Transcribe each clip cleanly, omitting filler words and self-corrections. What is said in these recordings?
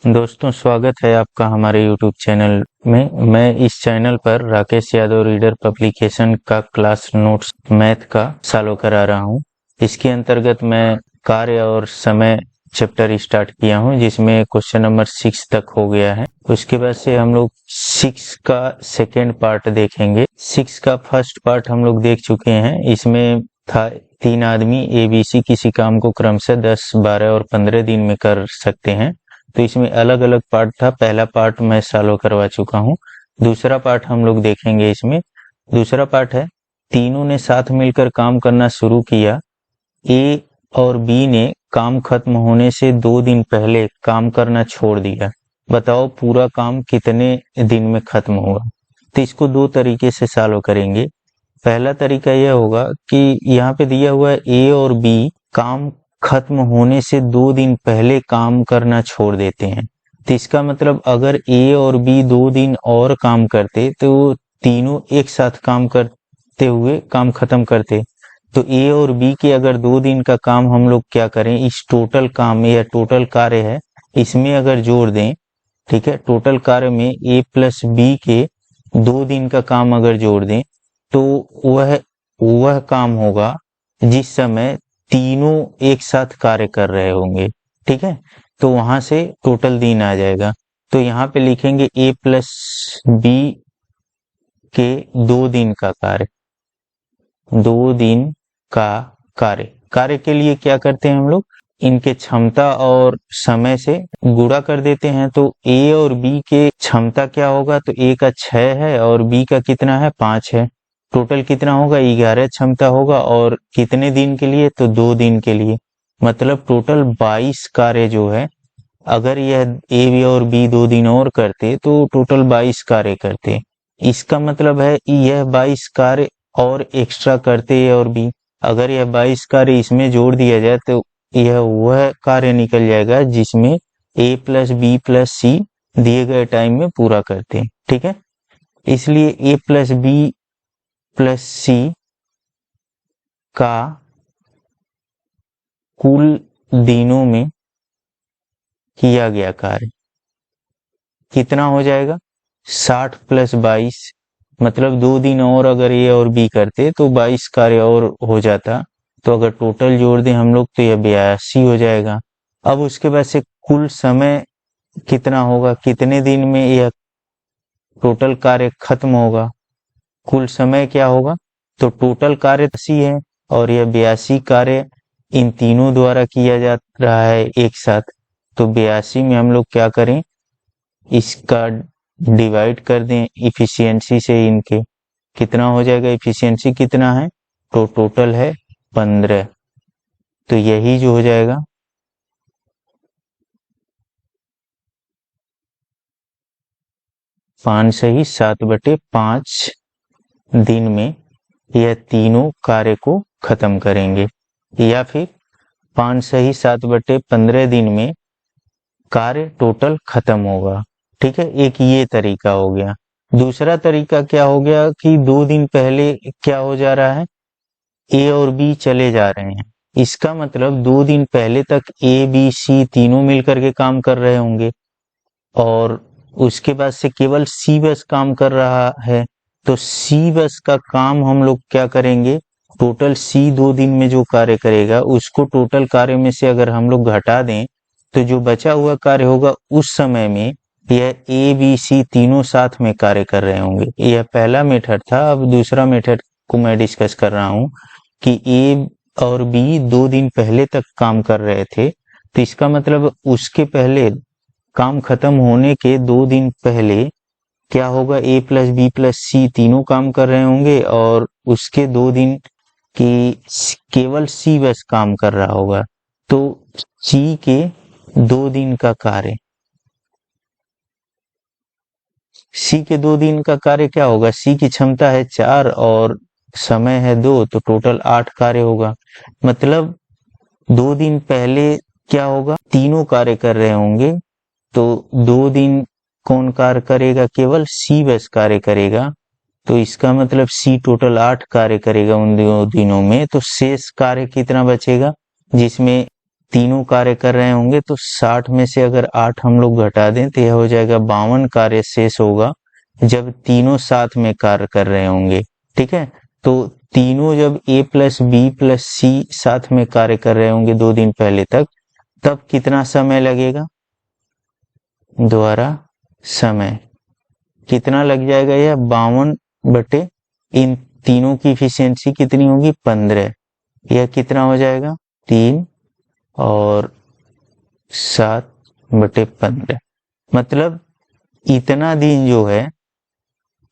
दोस्तों, स्वागत है आपका हमारे YouTube चैनल में। मैं इस चैनल पर राकेश यादव रीडर पब्लिकेशन का क्लास नोट्स मैथ का सॉल्व करा रहा हूं। इसके अंतर्गत मैं कार्य और समय चैप्टर स्टार्ट किया हूं, जिसमें क्वेश्चन नंबर 6 तक हो गया है। उसके बाद से हम लोग 6 का सेकेंड पार्ट देखेंगे। 6 का फर्स्ट पार्ट हम लोग देख चुके हैं। इसमें था 3 आदमी ABC किसी काम को क्रमशः 10, 12 और 15 दिन में कर सकते हैं। तो इसमें अलग अलग पार्ट था। पहला पार्ट मैं सॉल्व करवा चुका हूँ। दूसरा पार्ट हम लोग देखेंगे। इसमें दूसरा पार्ट है, तीनों ने साथ मिलकर काम करना शुरू किया। ए और बी ने काम खत्म होने से 2 दिन पहले काम करना छोड़ दिया। बताओ पूरा काम कितने दिन में खत्म होगा। तो इसको 2 तरीके से सॉल्व करेंगे। पहला तरीका यह होगा कि यहाँ पे दिया हुआ है ए और बी काम खत्म होने से 2 दिन पहले काम करना छोड़ देते हैं। तो इसका मतलब अगर ए और बी 2 दिन और काम करते तो वो तीनों एक साथ काम करते हुए काम खत्म करते। तो ए और बी के अगर 2 दिन का काम हम लोग क्या करें, इस टोटल काम में या टोटल कार्य है इसमें अगर जोड़ दें, ठीक है, टोटल कार्य में ए प्लस बी के 2 दिन का काम अगर जोड़ दें तो वह काम होगा जिस समय तीनों एक साथ कार्य कर रहे होंगे। ठीक है, तो वहां से टोटल दिन आ जाएगा। तो यहाँ पे लिखेंगे ए प्लस बी के 2 दिन का कार्य। 2 दिन का कार्य के लिए क्या करते हैं हम लोग, इनके क्षमता और समय से गुणा कर देते हैं। तो ए और बी के क्षमता क्या होगा, तो ए का 6 है और बी का कितना है, 5 है। टोटल कितना होगा, 11 क्षमता होगा। और कितने दिन के लिए, तो 2 दिन के लिए। मतलब टोटल 22 कार्य जो है, अगर यह ए बी और बी 2 दिन और करते तो टोटल 22 कार्य करते। इसका मतलब है यह 22 कार्य और एक्स्ट्रा करते ए और बी। अगर यह 22 कार्य इसमें जोड़ दिया जाए तो यह वह कार्य निकल जाएगा जिसमें ए प्लस बी प्लस सी दिए गए टाइम में पूरा करते हैं। ठीक है, इसलिए ए प्लस बी प्लस सी का कुल दिनों में किया गया कार्य कितना हो जाएगा, 60 प्लस 22। मतलब 2 दिन और अगर ए और बी करते तो 22 कार्य और हो जाता। तो अगर टोटल जोड़ दें हम लोग तो यह 82 हो जाएगा। अब उसके बाद से कुल समय कितना होगा, कितने दिन में यह टोटल कार्य खत्म होगा, कुल समय क्या होगा। तो टोटल कार्य 80 है और यह 82 कार्य इन तीनों द्वारा किया जा रहा है एक साथ। तो 82 में हम लोग क्या करें, इसका डिवाइड कर दें इफिशियंसी से। इनके कितना हो जाएगा, इफिशियंसी कितना है, तो टोटल है 15। तो यही जो हो जाएगा 5 सही 7/5 दिन में यह तीनों कार्य को खत्म करेंगे। या फिर 5 सही 7/15 दिन में कार्य टोटल खत्म होगा। ठीक है, एक ये तरीका हो गया। दूसरा तरीका क्या हो गया कि 2 दिन पहले क्या हो जा रहा है, ए और बी चले जा रहे हैं। इसका मतलब 2 दिन पहले तक ए बी सी तीनों मिलकर के काम कर रहे होंगे और उसके बाद से केवल सी बस काम कर रहा है। तो सी बस का काम हम लोग क्या करेंगे, टोटल सी 2 दिन में जो कार्य करेगा उसको टोटल कार्य में से अगर हम लोग घटा दें तो जो बचा हुआ कार्य होगा उस समय में यह ए बी सी तीनों साथ में कार्य कर रहे होंगे। यह पहला मेथड था। अब दूसरा मेथड को मैं डिस्कस कर रहा हूं कि ए और बी 2 दिन पहले तक काम कर रहे थे। तो इसका मतलब उसके पहले काम खत्म होने के 2 दिन पहले क्या होगा, ए प्लस बी प्लस सी तीनों काम कर रहे होंगे और उसके 2 दिन की केवल सी बस काम कर रहा होगा। तो सी के 2 दिन का कार्य, सी के 2 दिन का कार्य क्या होगा, सी की क्षमता है 4 और समय है 2, तो टोटल 8 कार्य होगा। मतलब 2 दिन पहले क्या होगा, तीनों कार्य कर रहे होंगे। तो 2 दिन कौन कार्य करेगा, केवल सी बस कार्य करेगा। तो इसका मतलब सी टोटल 8 कार्य करेगा उन 2 दिनों में। तो शेष कार्य कितना बचेगा, जिसमें तीनों कार्य कर रहे होंगे तो 60 में से अगर 8 हम लोग घटा दें तो यह हो जाएगा 52 कार्य शेष होगा जब तीनों साथ में कार्य कर रहे होंगे। ठीक है, तो तीनों जब A प्लस बी प्लस सी साथ में कार्य कर रहे होंगे 2 दिन पहले तक, तब कितना समय लगेगा? द्वारा समय कितना लग जाएगा? यह 52 बटे इन तीनों की इफिशियंसी कितनी होगी? 15। यह कितना हो जाएगा? 3 और 7 बटे 15। मतलब इतना दिन जो है,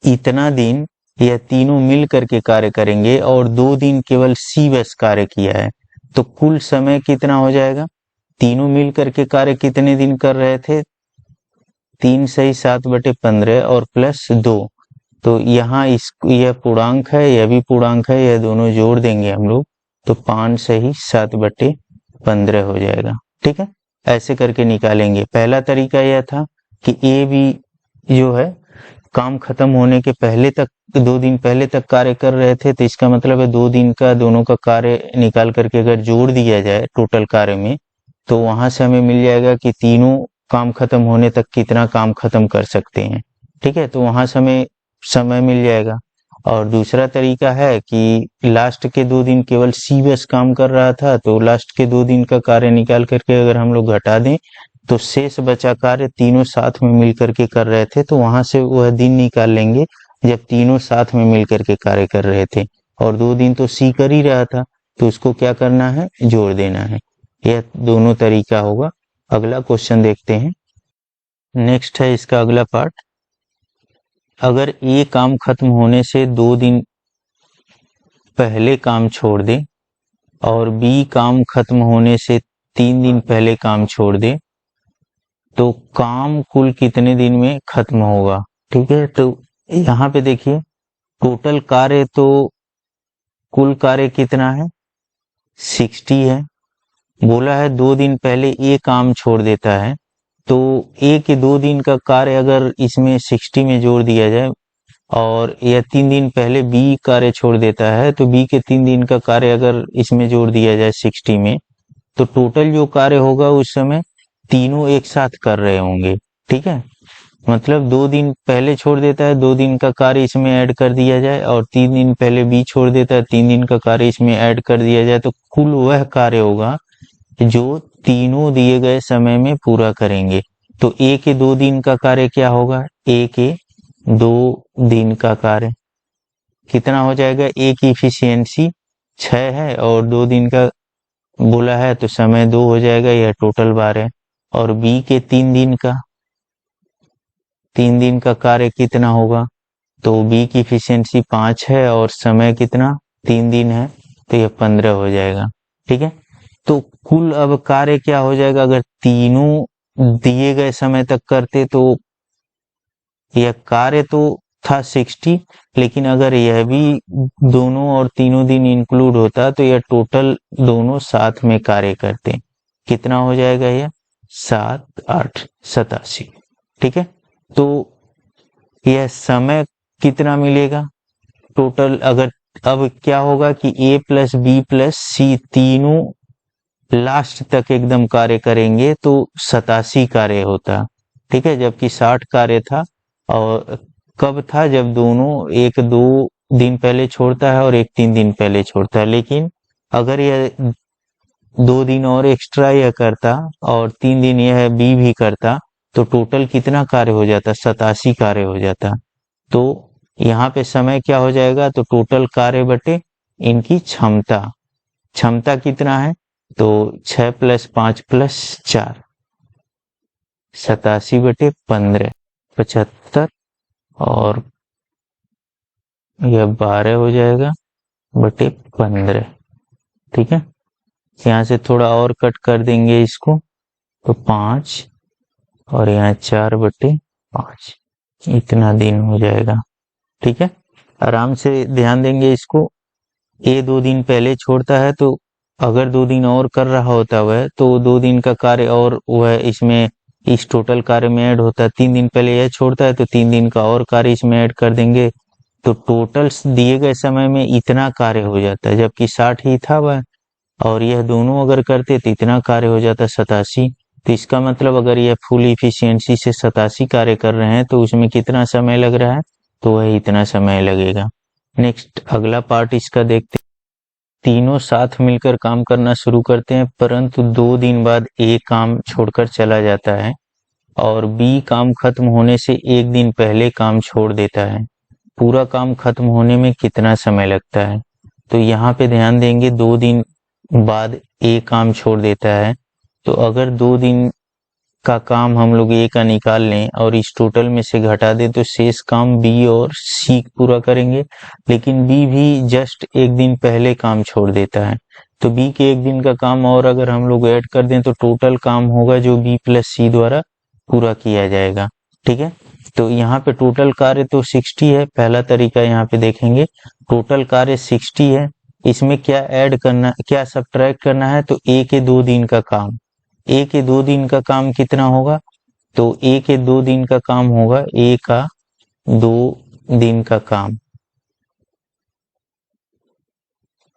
इतना दिन यह तीनों मिल करके कार्य करेंगे और 2 दिन केवल सी बस कार्य किया है, तो कुल समय कितना हो जाएगा? तीनों मिल करके कार्य कितने दिन कर रहे थे? 3 सही 7 बटे 15 और प्लस 2, तो यहाँ यह पूर्णांक है, यह भी पूर्णांक है, यह दोनों जोड़ देंगे हम लोग तो 5 सही 7 बटे 15 हो जाएगा। ठीक है, ऐसे करके निकालेंगे। पहला तरीका यह था कि ए बी जो है काम खत्म होने के पहले तक 2 दिन पहले तक कार्य कर रहे थे, तो इसका मतलब है 2 दिन का दोनों का कार्य निकाल करके अगर जोड़ दिया जाए टोटल कार्य में, तो वहां से हमें मिल जाएगा कि तीनों काम खत्म होने तक कितना काम खत्म कर सकते हैं। ठीक है, तो वहां से हमें समय मिल जाएगा। और दूसरा तरीका है कि लास्ट के 2 दिन केवल सी बस काम कर रहा था, तो लास्ट के 2 दिन का कार्य निकाल करके अगर हम लोग घटा दें तो शेष बचा कार्य तीनों साथ में मिल करके कर रहे थे, तो वहां से वह दिन निकाल लेंगे जब तीनों साथ में मिल करके कार्य कर रहे थे। और 2 दिन तो सी कर ही रहा था, तो उसको क्या करना है? जोड़ देना है। यह दोनों तरीका होगा। अगला क्वेश्चन देखते हैं। नेक्स्ट है इसका अगला पार्ट। अगर ए काम खत्म होने से 2 दिन पहले काम छोड़ दे और बी काम खत्म होने से 3 दिन पहले काम छोड़ दे, तो काम कुल कितने दिन में खत्म होगा? ठीक है, तो यहाँ पे देखिए टोटल कार्य, तो कुल कार्य कितना है? 60 है। बोला है 2 दिन पहले ए काम छोड़ देता है, तो ए के 2 दिन का कार्य अगर इसमें 60 में जोड़ दिया जाए और यह 3 दिन पहले बी कार्य छोड़ देता है, तो बी के 3 दिन का कार्य अगर इसमें जोड़ दिया जाए 60 में, तो टोटल जो कार्य होगा उस समय तीनों एक साथ कर रहे होंगे। ठीक है, मतलब 2 दिन पहले छोड़ देता है, 2 दिन का कार्य इसमें ऐड कर दिया जाए, और 3 दिन पहले बी छोड़ देता है, 3 दिन का कार्य इसमें ऐड कर दिया जाए, तो कुल वह कार्य होगा जो तीनों दिए गए समय में पूरा करेंगे। तो ए के 2 दिन का कार्य क्या होगा? ए के 2 दिन का कार्य कितना हो जाएगा? ए की इफिशियंसी 6 है और 2 दिन का बोला है तो समय 2 हो जाएगा, यह टोटल 12 है। और बी के 3 दिन का कार्य कितना होगा? तो बी की इफिशियंसी 5 है और समय कितना? 3 दिन है, तो यह 15 हो जाएगा। ठीक है, तो कुल अब कार्य क्या हो जाएगा? अगर तीनों दिए गए समय तक करते तो यह कार्य तो था 60, लेकिन अगर यह भी दोनों और तीनों दिन इंक्लूड होता तो यह टोटल दोनों साथ में कार्य करते। कितना हो जाएगा? यह 7 8 87। ठीक है, तो यह समय कितना मिलेगा टोटल? अगर अब क्या होगा कि ए प्लस बी प्लस सी तीनों लास्ट तक एकदम कार्य करेंगे तो 87 कार्य होता। ठीक है, जबकि 60 कार्य था। और कब था? जब दोनों एक 2 दिन पहले छोड़ता है और एक 3 दिन पहले छोड़ता है। लेकिन अगर यह 2 दिन और एक्स्ट्रा यह करता और 3 दिन यह बी भी करता, तो टोटल कितना कार्य हो जाता? 87 कार्य हो जाता। तो यहाँ पे समय क्या हो जाएगा? तो टोटल कार्य बटे इनकी क्षमता, क्षमता कितना है? तो 6 + 5 + 4 87 बटे 15 75, और यह 12 हो जाएगा बटे 15। ठीक है, यहाँ से थोड़ा और कट कर देंगे इसको, तो 5 और यहाँ 4 बटे 5, इतना दिन हो जाएगा। ठीक है, आराम से ध्यान देंगे इसको। ए 2 दिन पहले छोड़ता है, तो अगर 2 दिन और कर रहा होता वह, तो 2 दिन का कार्य और वह इसमें इस टोटल कार्य में ऐड होता। 3 दिन पहले यह छोड़ता है तो 3 दिन का और कार्य इसमें ऐड कर देंगे, तो टोटल दिए गए समय में इतना कार्य हो जाता है, जबकि 60 ही था वह। और यह दोनों अगर करते तो इतना कार्य हो जाता 87। तो इसका मतलब अगर यह फुल इफिशियंसी से 87 कार्य कर रहे हैं तो उसमें कितना समय लग रहा है, तो वह इतना समय लगेगा। नेक्स्ट अगला पार्ट इसका देखते हैं। तीनों साथ मिलकर काम करना शुरू करते हैं, परंतु 2 दिन बाद ए काम छोड़कर चला जाता है और बी काम खत्म होने से 1 दिन पहले काम छोड़ देता है। पूरा काम खत्म होने में कितना समय लगता है? तो यहाँ पे ध्यान देंगे 2 दिन बाद ए काम छोड़ देता है, तो अगर 2 दिन का काम हम लोग ए का निकाल लें और इस टोटल में से घटा दें तो शेष काम बी और सी पूरा करेंगे, लेकिन बी भी जस्ट 1 दिन पहले काम छोड़ देता है। तो बी के 1 दिन का काम और अगर हम लोग ऐड कर दें तो टोटल काम होगा जो बी प्लस सी द्वारा पूरा किया जाएगा। ठीक है, तो यहाँ पे टोटल कार्य तो 60 है। पहला तरीका यहाँ पे देखेंगे, टोटल कार्य 60 है, इसमें क्या ऐड करना, क्या सब्ट्रैक्ट करना है, तो ए के 2 दिन का काम। ए के 2 दिन का काम कितना होगा, तो ए के 2 दिन का काम होगा, ए का 2 दिन का काम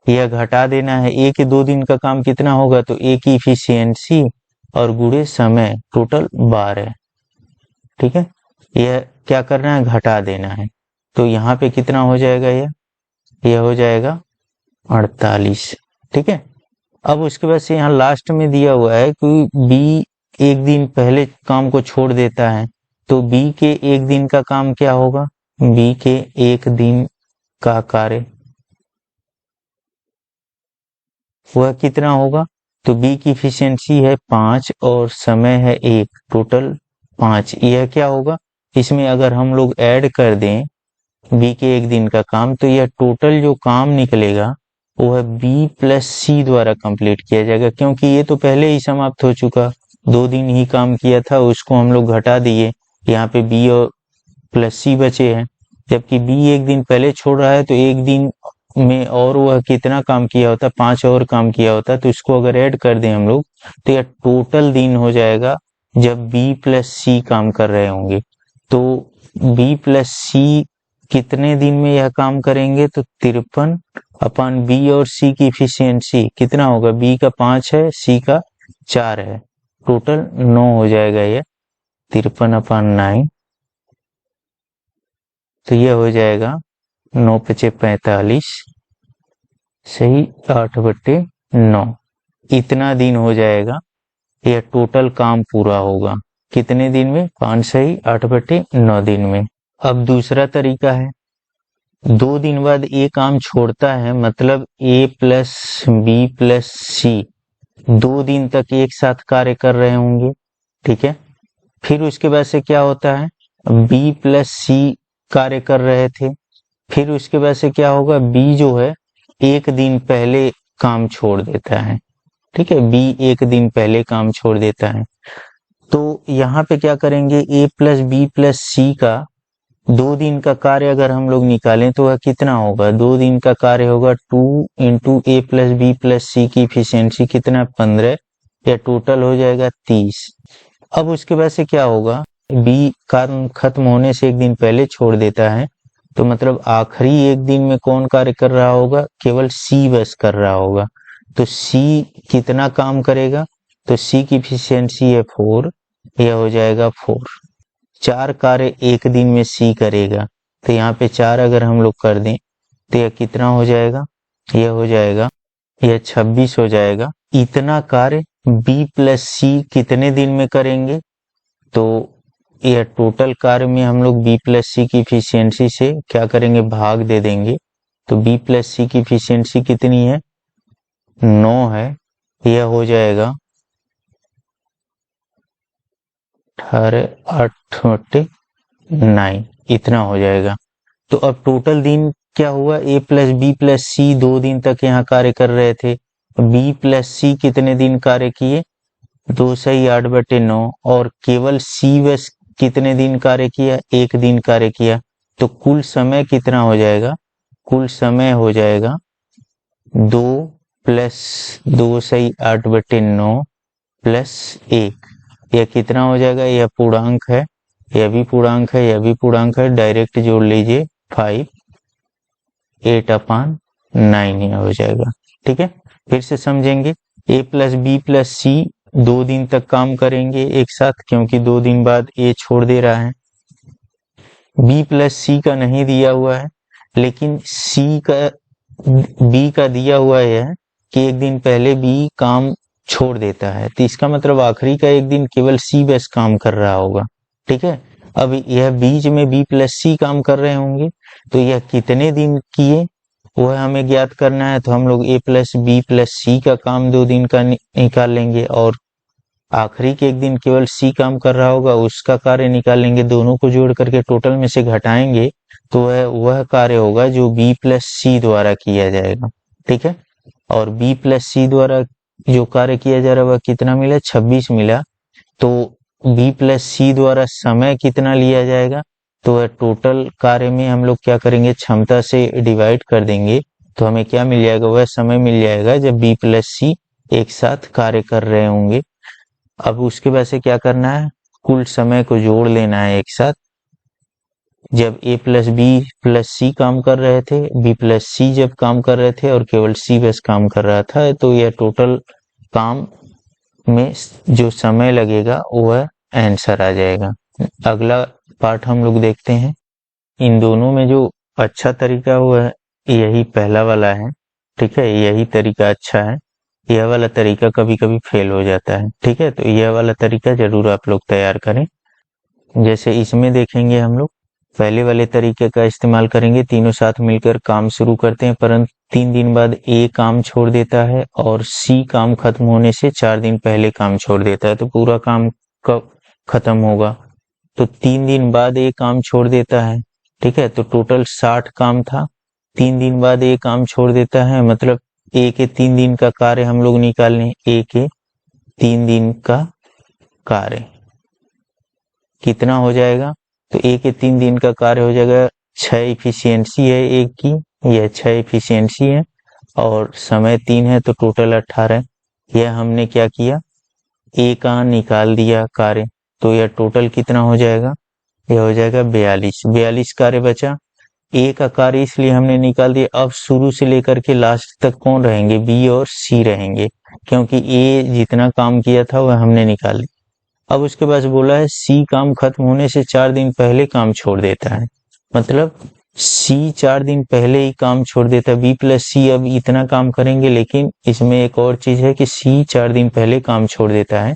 यह घटा देना है। ए के 2 दिन का काम कितना होगा, तो ए की इफिशियंसी और गुणे समय टोटल 12। ठीक है, यह क्या करना है, घटा देना है। तो यहाँ पे कितना हो जाएगा, यह हो जाएगा 48। ठीक है, अब उसके बाद से यहाँ लास्ट में दिया हुआ है कि बी 1 दिन पहले काम को छोड़ देता है, तो बी के 1 दिन का काम क्या होगा, बी के 1 दिन का कार्य वह कितना होगा, तो बी की इफिशियंसी है 5 और समय है 1, टोटल 5। यह क्या होगा, इसमें अगर हम लोग ऐड कर दें बी के 1 दिन का काम, तो यह टोटल जो काम निकलेगा वह बी प्लस सी द्वारा कंप्लीट किया जाएगा, क्योंकि ये तो पहले ही समाप्त हो चुका, 2 दिन ही काम किया था, उसको हम लोग घटा दिए, यहाँ पे बी और प्लस सी बचे हैं। जबकि बी 1 दिन पहले छोड़ रहा है तो 1 दिन में और वह कितना काम किया होता, 5 और काम किया होता, तो इसको अगर ऐड कर दें हम लोग तो यह टोटल दिन हो जाएगा जब बी प्लस सी काम कर रहे होंगे। तो बी प्लस सी कितने दिन में यह काम करेंगे, तो 53 अपन बी और सी की इफिशियंसी कितना होगा, बी का 5 है, सी का 4 है, टोटल 9 हो जाएगा यह 53/9। तो यह हो जाएगा 9 × 45 सही 8/9, इतना दिन हो जाएगा, यह टोटल काम पूरा होगा कितने दिन में, 5 सही 8/9 दिन में। अब दूसरा तरीका है, 2 दिन बाद ए काम छोड़ता है, मतलब ए प्लस बी प्लस सी 2 दिन तक एक साथ कार्य कर रहे होंगे। ठीक है, फिर उसके बाद से क्या होता है, बी प्लस सी कार्य कर रहे थे, फिर उसके बाद से क्या होगा, बी जो है 1 दिन पहले काम छोड़ देता है। ठीक है, बी 1 दिन पहले काम छोड़ देता है, तो यहाँ पे क्या करेंगे, ए प्लस बी प्लस सी का 2 दिन का कार्य अगर हम लोग निकालें तो वह कितना होगा, 2 दिन का कार्य होगा 2 × ए प्लस बी प्लस सी की इफिशियंसी कितना 15, या टोटल हो जाएगा 30। अब उसके बाद से क्या होगा, बी काम खत्म होने से 1 दिन पहले छोड़ देता है, तो मतलब आखिरी 1 दिन में कौन कार्य कर रहा होगा, केवल सी बस कर रहा होगा। तो सी कितना काम करेगा, तो सी की इफिशियंसी है 4, यह हो जाएगा 4। 4 कार्य 1 दिन में सी करेगा, तो यहाँ पे 4 अगर हम लोग कर दें तो यह कितना हो जाएगा, यह हो जाएगा, यह 26 हो जाएगा। इतना कार्य बी प्लस सी कितने दिन में करेंगे, तो यह टोटल कार्य में हम लोग बी प्लस सी की इफिशियंसी से क्या करेंगे, भाग दे देंगे। तो बी प्लस सी की इफिशियंसी कितनी है, 9 है, यह हो जाएगा 8/9, इतना हो जाएगा। तो अब टोटल दिन क्या हुआ, ए प्लस बी प्लस सी 2 दिन तक यहाँ कार्य कर रहे थे, बी प्लस सी कितने दिन कार्य किए, 2 सही 8/9, और केवल सी बस कितने दिन कार्य किया, 1 दिन कार्य किया। तो कुल समय कितना हो जाएगा, कुल समय हो जाएगा 2 + 2 सही 8/9 + 1, यह कितना हो जाएगा, यह पूर्णांक है, यह भी पूर्णांक है, यह भी पूर्णांक है, डायरेक्ट जोड़ लीजिए 5, 8/9 यह हो जाएगा। ठीक है, फिर से समझेंगे। ए प्लस बी प्लस सी 2 दिन तक काम करेंगे एक साथ, क्योंकि 2 दिन बाद ए छोड़ दे रहा है। बी प्लस सी का नहीं दिया हुआ है, लेकिन बी का दिया हुआ है कि एक दिन पहले बी काम छोड़ देता है, तो इसका मतलब आखिरी का एक दिन केवल सी बस काम कर रहा होगा। ठीक है, अब यह बीच में बी प्लस सी काम कर रहे होंगे, तो यह कितने दिन किए वह हमें ज्ञात करना है। तो हम लोग ए प्लस बी प्लस सी का काम 2 दिन का निकाल लेंगे, और आखिरी के एक दिन केवल सी काम कर रहा होगा उसका कार्य निकाल लेंगे। दोनों को जोड़ करके टोटल में से घटाएंगे तो वह कार्य होगा जो बी प्लस सी द्वारा किया जाएगा। ठीक है, और बी प्लस सी द्वारा जो कार्य किया जा रहा है वह कितना मिला, 26 मिला। तो बी प्लस सी द्वारा समय कितना लिया जाएगा, तो वह टोटल कार्य में हम लोग क्या करेंगे, क्षमता से डिवाइड कर देंगे, तो हमें क्या मिल जाएगा, वह समय मिल जाएगा जब बी प्लस सी एक साथ कार्य कर रहे होंगे। अब उसके बाद से क्या करना है, कुल समय को जोड़ लेना है एक साथ। जब ए प्लस बी प्लस सी काम कर रहे थे, बी प्लस सी जब काम कर रहे थे और केवल सी बस काम कर रहा था, तो यह टोटल काम में जो समय लगेगा वह आंसर आ जाएगा। अगला पार्ट हम लोग देखते हैं। इन दोनों में जो अच्छा तरीका हुआ है यही पहला वाला है। ठीक है, यही तरीका अच्छा है। यह वाला तरीका कभी कभी फेल हो जाता है। ठीक है, तो यह वाला तरीका जरूर आप लोग तैयार करें। जैसे इसमें देखेंगे हम लोग पहले वाले तरीके का इस्तेमाल करेंगे, तीनों साथ मिलकर काम शुरू करते हैं, परंतु 3 दिन बाद ए काम छोड़ देता है और सी काम खत्म होने से 4 दिन पहले काम छोड़ देता है, तो पूरा काम कब खत्म होगा, तो 3 दिन बाद ए काम छोड़ देता है। ठीक है, तो टोटल 60 काम था, 3 दिन बाद ए काम छोड़ देता है, मतलब ए के 3 दिन का कार्य हम लोग निकाल लें। ए के 3 दिन का कार्य कितना हो जाएगा, तो ए के 3 दिन का कार्य हो जाएगा 6 इफिशियंसी है ए की, यह 6 इफिशियंसी है, और समय 3 है, तो टोटल 18। यह हमने क्या किया, ए का निकाल दिया कार्य, तो यह टोटल कितना हो जाएगा, यह हो जाएगा 42 कार्य बचा। ए का कार्य इसलिए हमने निकाल दिया, अब शुरू से लेकर के लास्ट तक कौन रहेंगे, बी और सी रहेंगे, क्योंकि ए जितना काम किया था वह हमने निकाल लिया। अब उसके बाद बोला है सी काम खत्म होने से 4 दिन पहले काम छोड़ देता है, मतलब सी 4 दिन पहले ही काम छोड़ देता है। बी प्लस सी अब इतना काम करेंगे, लेकिन इसमें एक और चीज है कि सी 4 दिन पहले काम छोड़ देता है,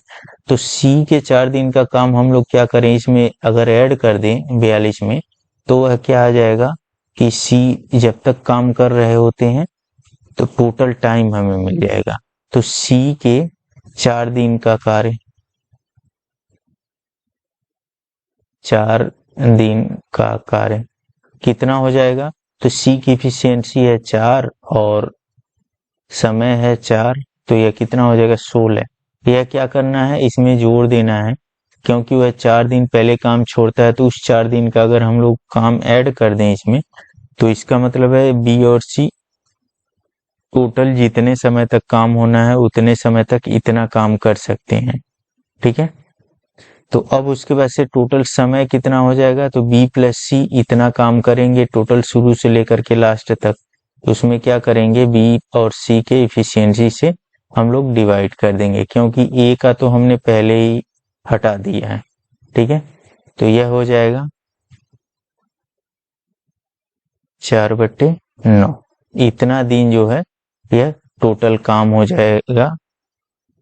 तो सी के 4 दिन का काम हम लोग क्या करें, इसमें अगर ऐड कर दें 42 में, तो वह क्या आ जाएगा कि सी जब तक काम कर रहे होते हैं तो टोटल टाइम हमें मिल जाएगा। तो सी के 4 दिन का कार्य, 4 दिन का कार्य कितना हो जाएगा, तो सी की इफिशियंसी है 4 और समय है 4, तो यह कितना हो जाएगा, 16। यह क्या करना है, इसमें जोड़ देना है, क्योंकि वह 4 दिन पहले काम छोड़ता है, तो उस 4 दिन का अगर हम लोग काम ऐड कर दें इसमें, तो इसका मतलब है बी और सी टोटल जितने समय तक काम होना है उतने समय तक इतना काम कर सकते हैं। ठीक है, तो अब उसके बाद से टोटल समय कितना हो जाएगा, तो बी प्लस सी इतना काम करेंगे टोटल शुरू से लेकर के लास्ट तक, उसमें क्या करेंगे, बी और सी के इफिशियंसी से हम लोग डिवाइड कर देंगे, क्योंकि ए का तो हमने पहले ही हटा दिया है। ठीक है, तो यह हो जाएगा 4/9। इतना दिन जो है यह टोटल काम हो जाएगा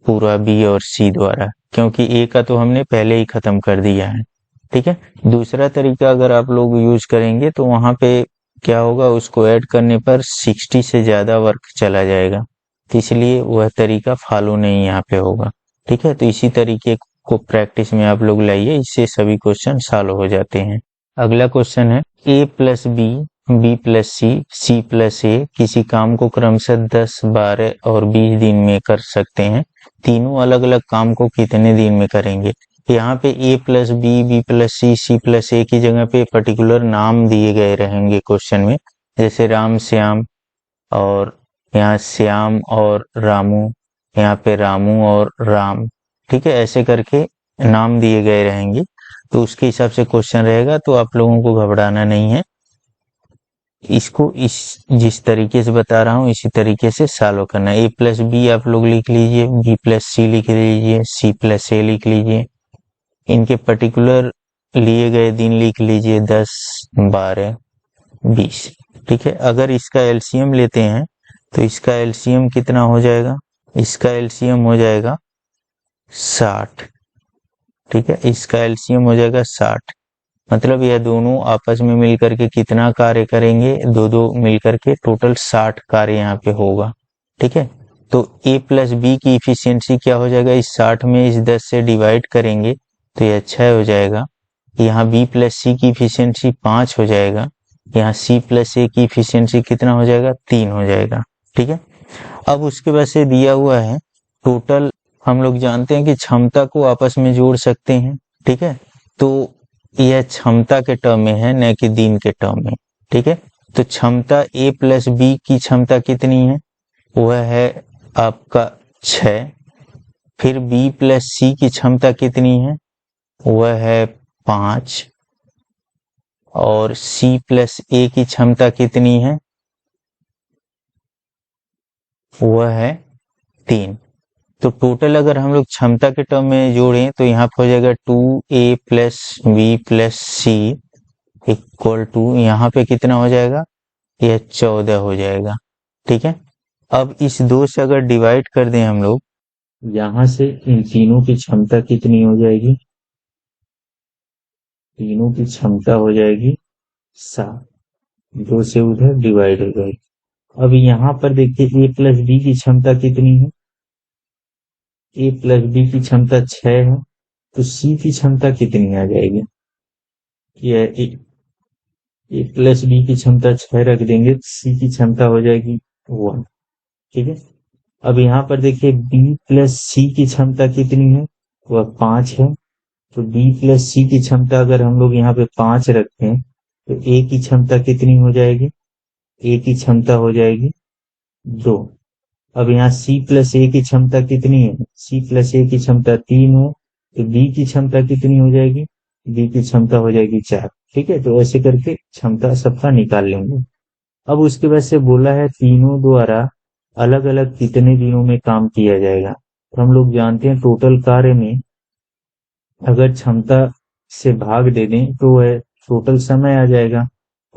पूरा बी और सी द्वारा, क्योंकि ए का तो हमने पहले ही खत्म कर दिया है। ठीक है, दूसरा तरीका अगर आप लोग यूज करेंगे तो वहां पे क्या होगा, उसको ऐड करने पर 60 से ज्यादा वर्क चला जाएगा, तो इसलिए वह तरीका फॉलो नहीं यहाँ पे होगा। ठीक है, तो इसी तरीके को प्रैक्टिस में आप लोग लाइए, इससे सभी क्वेश्चन सॉल्व हो जाते हैं। अगला क्वेश्चन है, ए plus B B plus C C plus A किसी काम को क्रमशः 10, 12 और 20 दिन में कर सकते हैं, तीनों अलग अलग काम को कितने दिन में करेंगे। यहाँ पे ए plus B B plus C C plus ए की जगह पे पर्टिकुलर नाम दिए गए रहेंगे क्वेश्चन में, जैसे राम श्याम, और यहाँ श्याम और रामू, यहाँ पे रामू और राम। ठीक है, ऐसे करके नाम दिए गए रहेंगे, तो उसके हिसाब से क्वेश्चन रहेगा, तो आप लोगों को घबराना नहीं है। इसको इस जिस तरीके से बता रहा हूँ इसी तरीके से सॉल्व करना है। a प्लस बी आप लोग लिख लीजिए, b प्लस सी लिख लीजिए, c प्लस ए लिख लीजिए, इनके पर्टिकुलर लिए गए दिन लिख लीजिए 10, 12, 20। ठीक है, अगर इसका एलसीएम लेते हैं तो इसका एलसीएम कितना हो जाएगा, इसका एलसीएम हो जाएगा 60। ठीक है, इसका एलसीएम हो जाएगा 60, मतलब यह दोनों आपस में मिलकर के कितना कार्य करेंगे, दो दो मिलकर के टोटल 60 कार्य यहाँ पे होगा। ठीक है, तो a प्लस बी की इफिशियंसी क्या हो जाएगा, इस 60 में इस 10 से डिवाइड करेंगे तो यह 6 हो जाएगा। यहाँ b प्लस सी की इफिशियंसी 5 हो जाएगा, यहाँ c प्लस ए की इफिशियंसी कितना हो जाएगा, 3 हो जाएगा। ठीक है, अब उसके बाद से दिया हुआ है टोटल, हम लोग जानते हैं कि क्षमता को आपस में जोड़ सकते हैं। ठीक है, तो यह क्षमता के टर्म में है, न कि दिन के टर्म में। ठीक है, तो क्षमता a प्लस बी की क्षमता कितनी है, वह है आपका 6। फिर b प्लस सी की क्षमता कितनी है, वह है 5। और c प्लस ए की क्षमता कितनी है, वह है 3। तो टोटल अगर हम लोग क्षमता के टर्म में जोड़ें तो यहाँ पे हो जाएगा 2a plus b plus c equal to, यहाँ पे कितना हो जाएगा, यह 14 हो जाएगा। ठीक है, अब इस 2 से अगर डिवाइड कर दें हम लोग, यहाँ से इन तीनों की क्षमता कितनी हो जाएगी, तीनों की क्षमता हो जाएगी 7, 2 से उधर डिवाइड हो जाएगी। अब यहाँ पर देखिए a प्लस बी की क्षमता कितनी है, a प्लस बी की क्षमता 6 है, तो c की क्षमता कितनी आ जाएगी, यह a प्लस बी की क्षमता 6 रख देंगे, c की क्षमता हो जाएगी 1। ठीक है, अब यहाँ पर देखिए b प्लस सी की क्षमता कितनी है, वह 5 है, तो b प्लस सी की क्षमता अगर हम लोग यहाँ पे 5 रखें तो a की क्षमता कितनी हो जाएगी, a की क्षमता हो जाएगी 2। अब यहाँ c प्लस ए की क्षमता कितनी है, c प्लस ए की क्षमता 3 है, तो b की क्षमता कितनी हो जाएगी, b की क्षमता हो जाएगी 4। ठीक है, तो ऐसे करके क्षमता सबका निकाल लेंगे। अब उसके बाद से बोला है तीनों द्वारा अलग अलग कितने दिनों में काम किया जाएगा। तो हम लोग जानते हैं टोटल कार्य में अगर क्षमता से भाग दे दें तो वह टोटल समय आ जाएगा।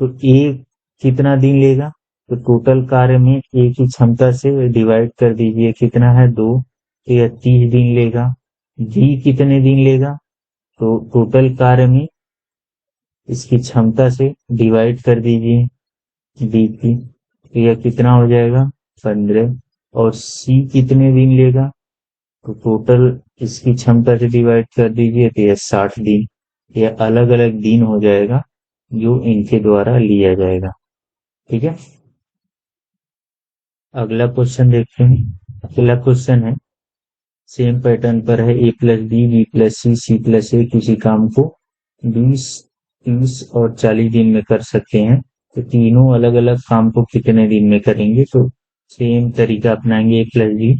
तो ए कितना दिन लेगा, तो टोटल कार्य में ए की क्षमता से डिवाइड कर दीजिए, कितना है 2, तो यह 30 दिन लेगा। बी कितने दिन लेगा, तो टोटल कार्य में इसकी क्षमता से डिवाइड कर दीजिए बी की, तो यह कितना हो जाएगा 15। और सी कितने दिन लेगा, तो टोटल इसकी क्षमता से डिवाइड कर दीजिए तो यह 60 दिन। यह अलग अलग दिन हो जाएगा जो इनके द्वारा लिया जाएगा। ठीक है, अगला क्वेश्चन देखते हैं। अगला क्वेश्चन है सेम पैटर्न पर है, a plus B, B plus C, C plus A किसी काम को 20, 30 और 40 दिन में कर सकते हैं, तो तीनों अलग अलग काम को कितने दिन में करेंगे। तो सेम तरीका अपनाएंगे, a plus B,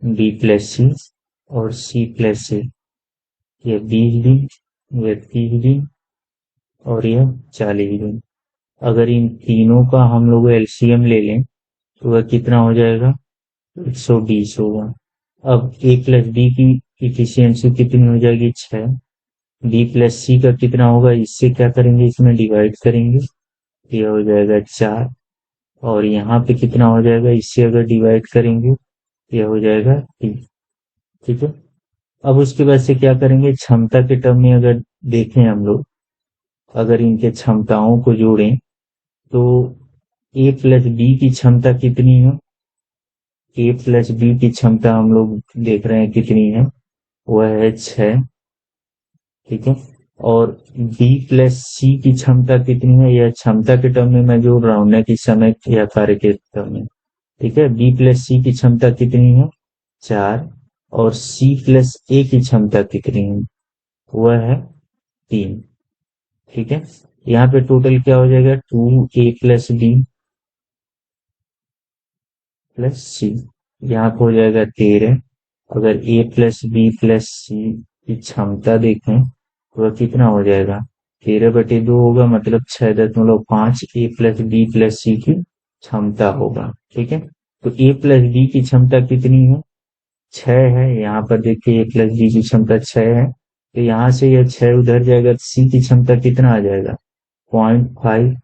B plus C और सी प्लस ए, यह 20 दिन, यह 30 दिन और यह 40 दिन। अगर इन तीनों का हम लोग एलसीएम ले लें तो वह कितना हो जाएगा, 120 होगा। अब a प्लस बी की इफिशियंसी कितनी हो जाएगी, 6। बी प्लस सी का कितना होगा, इससे क्या करेंगे, इसमें डिवाइड करेंगे, यह हो जाएगा 4। और यहाँ पे कितना हो जाएगा, इससे अगर डिवाइड करेंगे यह हो जाएगा 3। ठीक है, अब उसके बाद से क्या करेंगे, क्षमता के टर्म में अगर देखें हम लोग, अगर इनके क्षमताओं को जोड़ें तो a प्लस बी की क्षमता कितनी है, a प्लस बी की क्षमता हम लोग देख रहे हैं कितनी है, वह है 6। ठीक है, और b प्लस सी की क्षमता कितनी है, यह क्षमता के टर्म में मैं जोड़ रहा हूं, न कि समय या कार्य के टर्म में। ठीक है, b प्लस सी की क्षमता कितनी है, 4। और c प्लस ए की क्षमता कितनी है, वह है 3। ठीक है, यहाँ पे टोटल क्या हो जाएगा, 2a प्लस बी प्लस सी, यहाँ पे हो जाएगा 13। अगर a प्लस बी प्लस सी की क्षमता देखें तो वह कितना हो जाएगा, 13/2 होगा, मतलब 6.5 ए प्लस बी प्लस सी की क्षमता होगा। ठीक है, तो ए प्लस बी की क्षमता कितनी है? 6 है। यहाँ पर देखिए ए प्लस बी की क्षमता 6 है, तो यहाँ से यह 6 उधर जाएगा, सी की क्षमता कितना आ जाएगा? 0.5।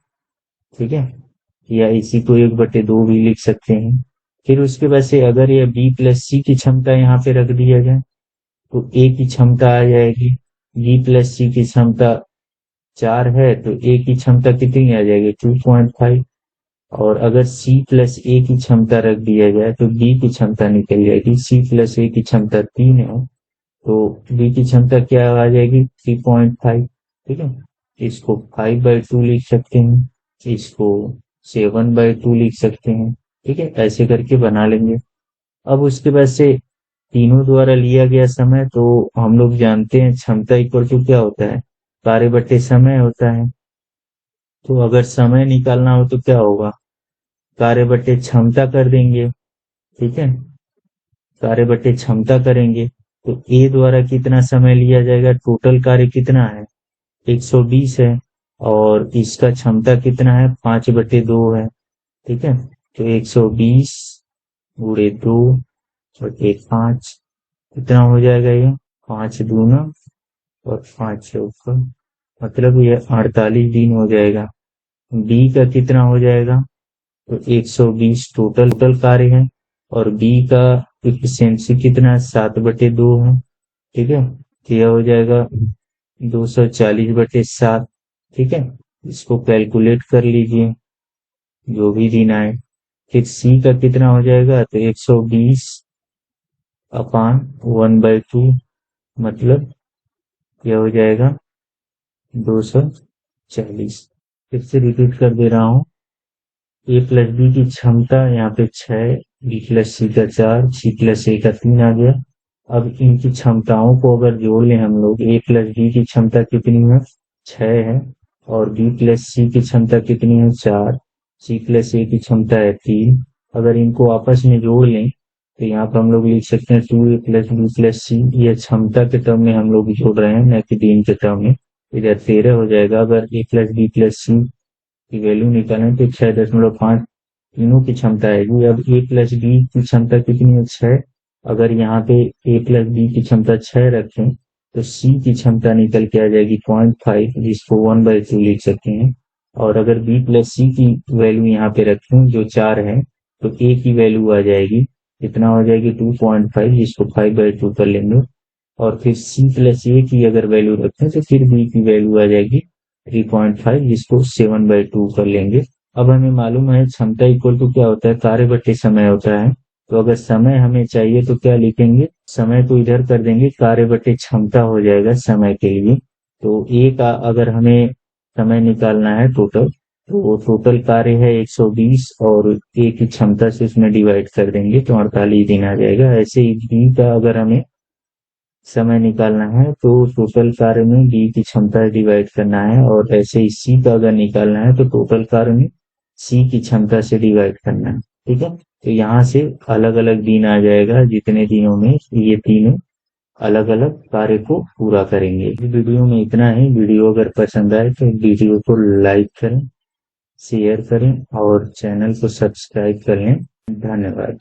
ठीक है, या इसी को 1/2 भी लिख सकते हैं। फिर उसके बाद से अगर यह बी प्लस सी की क्षमता यहाँ पे रख दिया जाए तो ए की क्षमता आ जाएगी, बी प्लस सी की क्षमता 4 है तो ए की क्षमता कितनी आ जाएगी? 2.5। और अगर सी प्लस ए की क्षमता रख दिया जाए तो बी की क्षमता निकल जाएगी, सी प्लस ए की क्षमता 3 है तो बी की क्षमता क्या आ जाएगी? 3.5। ठीक है, इसको 5/2 लिख सकते हैं, इसको 7/2 लिख सकते हैं। ठीक है, ऐसे करके बना लेंगे। अब उसके बाद से तीनों द्वारा लिया गया समय, तो हम लोग जानते हैं क्षमता इक्वल टू क्या होता है? कार्य बटे समय होता है। तो अगर समय निकालना हो तो क्या होगा? कार्य बटे क्षमता कर देंगे। ठीक है, कार्य बटे क्षमता करेंगे तो ए द्वारा कितना समय लिया जाएगा? टोटल कार्य कितना है? 120 है, और इसका क्षमता कितना है? 5/2 है। ठीक है, तो 120 गुणे 2/5 कितना हो जाएगा? ये 5 दूना और 5 चौका, मतलब ये 48 दिन हो जाएगा। बी का कितना हो जाएगा? तो 120 टोटल कार्य है, और बी का इफिशियंसी कितना है? 7/2 है। ठीक है, तो यह हो जाएगा 240/7। ठीक है, इसको कैलकुलेट कर लीजिए जो भी दिन आए। फिर सी का कितना हो जाएगा? तो 120 अपान 1/2, मतलब यह हो जाएगा 240। फिर से रिपीट कर दे रहा हूँ, ए प्लस बी की क्षमता यहाँ पे 6, बी प्लस सी का 4, सी प्लस ए का 3 आ गया। अब इनकी क्षमताओं को अगर जोड़ लें हम लोग, ए प्लस बी की क्षमता कितनी है? 6 है, और बी प्लस सी की क्षमता कितनी है? 4, सी प्लस ए की क्षमता है 3। अगर इनको आपस में जोड़ लें तो यहाँ पर हम लोग लिख सकते हैं 2a प्लस बी प्लस सी, ये क्षमता के टर्म में हम लोग जोड़ रहे हैं, न कि दिन के टर्म में। इधर 13 हो जाएगा। अगर ए प्लस बी प्लस सी की वैल्यू निकालें तो 6.5 तीनों की क्षमता आएगी। अब ए प्लस बी की क्षमता कितनी है? 6। अगर यहाँ पे ए प्लस बी की क्षमता 6 रखें तो सी की क्षमता निकल के आ जाएगी 0.5, जिसको 1/2 लिख सकते हैं। और अगर बी प्लस सी की वैल्यू यहाँ पे रखें जो 4 है, तो ए की वैल्यू आ जाएगी, कितना हो जाएगी? 2.5, जिसको 5/2 कर लेंगे। और फिर सी प्लस ए की अगर वैल्यू रखें तो फिर बी की वैल्यू आ जाएगी 3.5, जिसको 7/2 कर लेंगे। अब हमें मालूम है क्षमता इक्वल टू क्या होता है? कार्य बटे समय होता है। तो अगर समय हमें चाहिए तो क्या लिखेंगे? समय को इधर कर देंगे, कार्य बटे क्षमता हो जाएगा समय के लिए। तो ए का अगर हमें समय निकालना है टोटल, तो टोटल कार्य है 120, और ए की क्षमता से उसमें डिवाइड कर देंगे तो 48 दिन आ जाएगा। ऐसे ही बी का अगर हमें समय निकालना है तो टोटल कार्य में बी की क्षमता डिवाइड करना है, और ऐसे ही सी का अगर निकालना है तो टोटल कार्य में सी की क्षमता से डिवाइड करना है। ठीक है, तो यहाँ से अलग अलग दिन आ जाएगा, जितने दिनों में ये तीनों अलग अलग कार्य को पूरा करेंगे। इस वीडियो में इतना ही। वीडियो अगर पसंद आए तो वीडियो को लाइक करें, शेयर करें और चैनल को सब्सक्राइब करें। धन्यवाद।